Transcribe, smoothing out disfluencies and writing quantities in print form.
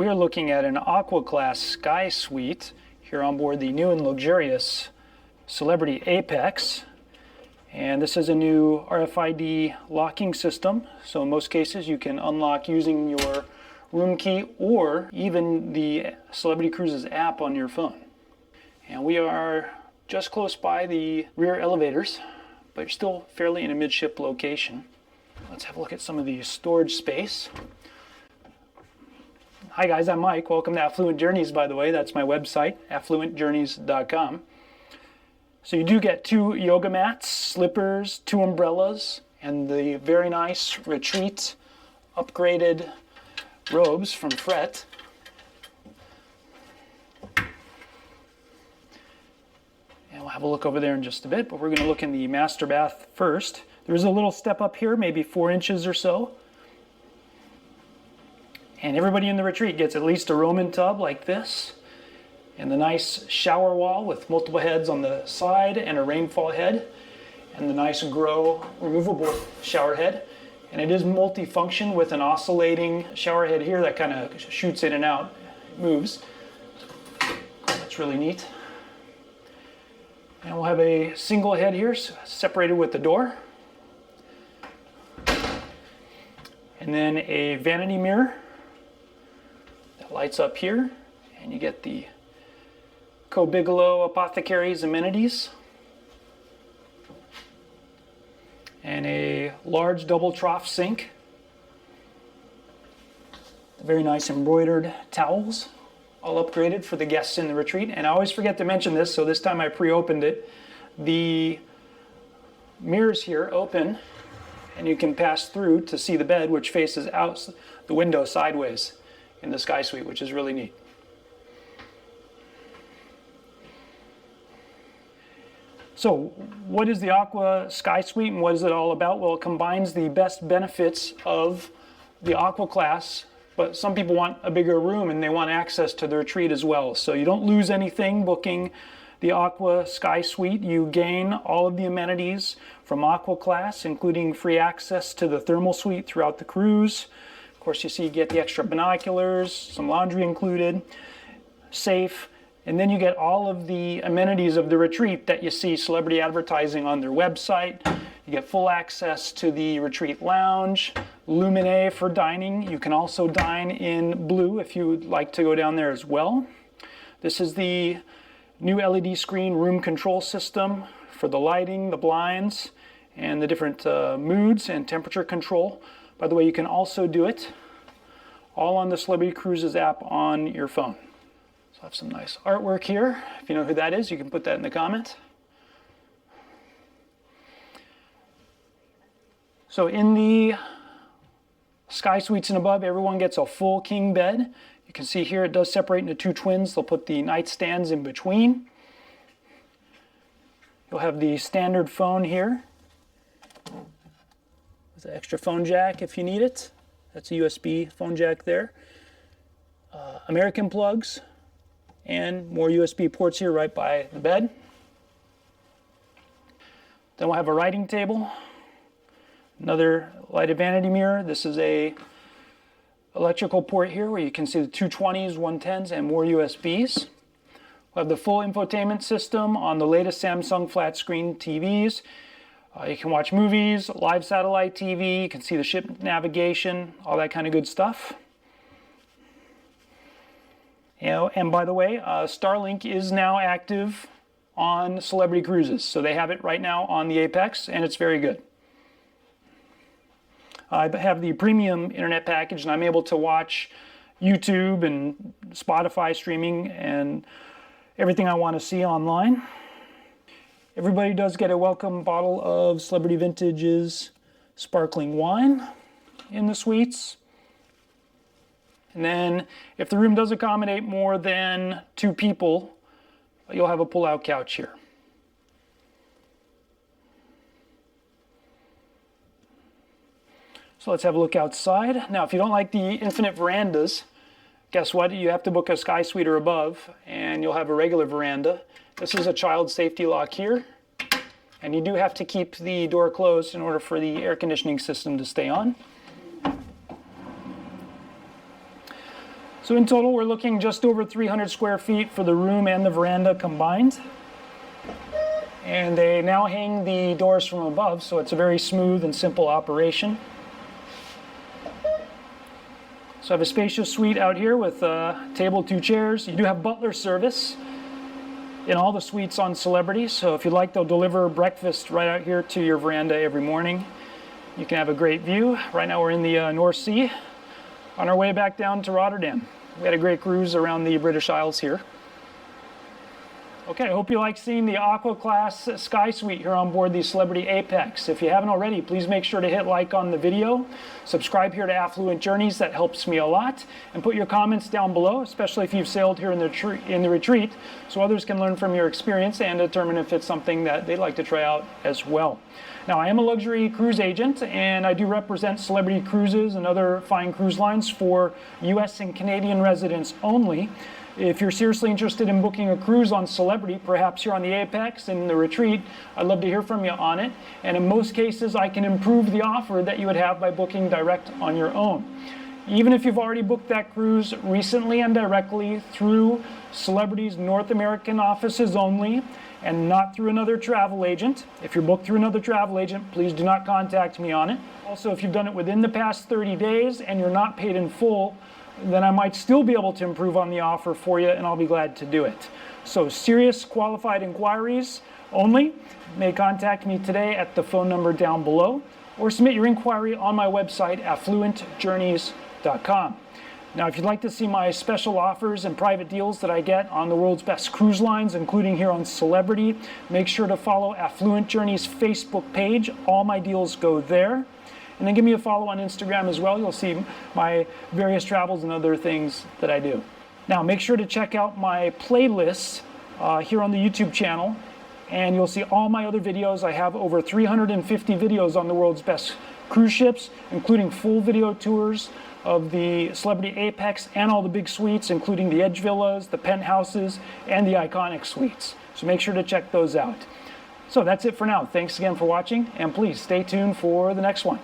We are looking at an Aqua class Sky Suite here on board the new and luxurious Celebrity Apex. And this is a new RFID locking system. So in most cases you can unlock using your room key or even the Celebrity Cruises app on your phone. And we are just close by the rear elevators, but still fairly in a midship location. Let's have a look at some of the storage space. Hi guys, I'm Mike. Welcome to Affluent Journeys, by the way. That's my website, affluentjourneys.com. So you do get 2 yoga mats, slippers, 2 umbrellas, and the very nice retreat upgraded robes from Fret. And we'll have a look over there in just a bit, but we're going to look in the master bath first. There's a little step up here, maybe 4 inches or so. And everybody in the retreat gets at least a Roman tub like this, and the nice shower wall with multiple heads on the side and a rainfall head, and the nice Grohe removable shower head. And it is multi-function with an oscillating shower head here that kind of shoots in and out, moves. That's really neat. And we'll have a single head here separated with the door. And then a vanity mirror that lights up here, and you get the Co-Bigelow Apothecaries amenities. And a large double trough sink. Very nice embroidered towels, all upgraded for the guests in the retreat. And I always forget to mention this, so this time I pre-opened it. The mirrors here open, and you can pass through to see the bed, which faces out the window sideways in the Sky Suite, which is really neat. So what is the Aqua Sky Suite and what is it all about? Well, it combines the best benefits of the Aqua class, but some people want a bigger room and they want access to the retreat as well. So you don't lose anything booking the Aqua Sky Suite. You gain all of the amenities from Aqua class, including free access to the thermal suite throughout the cruise. Of course, you see you get the extra binoculars, some laundry included, safe. And then you get all of the amenities of the retreat that you see celebrity advertising on their website. You get full access to the retreat lounge, Luminae for dining. You can also dine in blue if you would like to go down there as well. This is the new LED screen room control system for the lighting, the blinds, and the different moods and temperature control. By the way, you can also do it all on the Celebrity Cruises app on your phone. I have some nice artwork here. If you know who that is, you can put that in the comment. So in the Sky Suites and above, everyone gets a full king bed. You can see here it does separate into 2 twins. They'll put the nightstands in between. You'll have the standard phone here with an extra phone jack if you need it. That's a USB phone jack there. American plugs. And more USB ports here right by the bed. Then we'll have a writing table, another lighted vanity mirror. This is a electrical port here where you can see the 220s, 110s, and more USBs. We'll have the full infotainment system on the latest Samsung flat screen TVs. You can watch movies, live satellite TV, you can see the ship navigation, all that kind of good stuff. You know, and by the way, Starlink is now active on Celebrity Cruises. So they have it right now on the Apex, and it's very good. I have the premium internet package, and I'm able to watch YouTube and Spotify streaming and everything I want to see online. Everybody does get a welcome bottle of Celebrity Vintage's sparkling wine in the suites. And then if the room does accommodate more than 2 people, you'll have a pull-out couch here. So let's have a look outside. Now, if you don't like the infinite verandas, guess what? You have to book a Sky Suite or above, and you'll have a regular veranda. This is a child safety lock here, and you do have to keep the door closed in order for the air conditioning system to stay on. So in total, we're looking just over 300 square feet for the room and the veranda combined. And they now hang the doors from above, so it's a very smooth and simple operation. So I have a spacious suite out here with a table, 2 chairs. You do have Butler service in all the suites on Celebrity, so if you'd like, they'll deliver breakfast right out here to your veranda every morning. You can have a great view. Right now we're in the North Sea on our way back down to Rotterdam. We had a great cruise around the British Isles here. Okay, I hope you like seeing the Aqua class Sky Suite here on board the Celebrity Apex. If you haven't already, please make sure to hit like on the video, subscribe here to Affluent Journeys, that helps me a lot, and put your comments down below, especially if you've sailed here in the retreat, so others can learn from your experience and determine if it's something that they'd like to try out as well. Now, I am a luxury cruise agent, and I do represent Celebrity Cruises and other fine cruise lines for US and Canadian residents only. If you're seriously interested in booking a cruise on Celebrity, perhaps here on the Apex in the retreat, I'd love to hear from you on it. And in most cases, I can improve the offer that you would have by booking direct on your own. Even if you've already booked that cruise recently and directly through Celebrity's North American offices only, and not through another travel agent. If you're booked through another travel agent, please do not contact me on it. Also, if you've done it within the past 30 days and you're not paid in full, then I might still be able to improve on the offer for you, and I'll be glad to do it. So serious qualified inquiries only may contact me today at the phone number down below, or submit your inquiry on my website, affluentjourneys.com. Now, if you'd like to see my special offers and private deals that I get on the world's best cruise lines, including here on Celebrity, make sure to follow Affluent Journeys Facebook page. All my deals go there. And then give me a follow on Instagram as well. You'll see my various travels and other things that I do. Now, make sure to check out my playlist here on the YouTube channel, and you'll see all my other videos. I have over 350 videos on the world's best cruise ships, including full video tours of the Celebrity Apex and all the big suites, including the Edge Villas, the Penthouses, and the Iconic Suites. So make sure to check those out. So that's it for now. Thanks again for watching, and please stay tuned for the next one.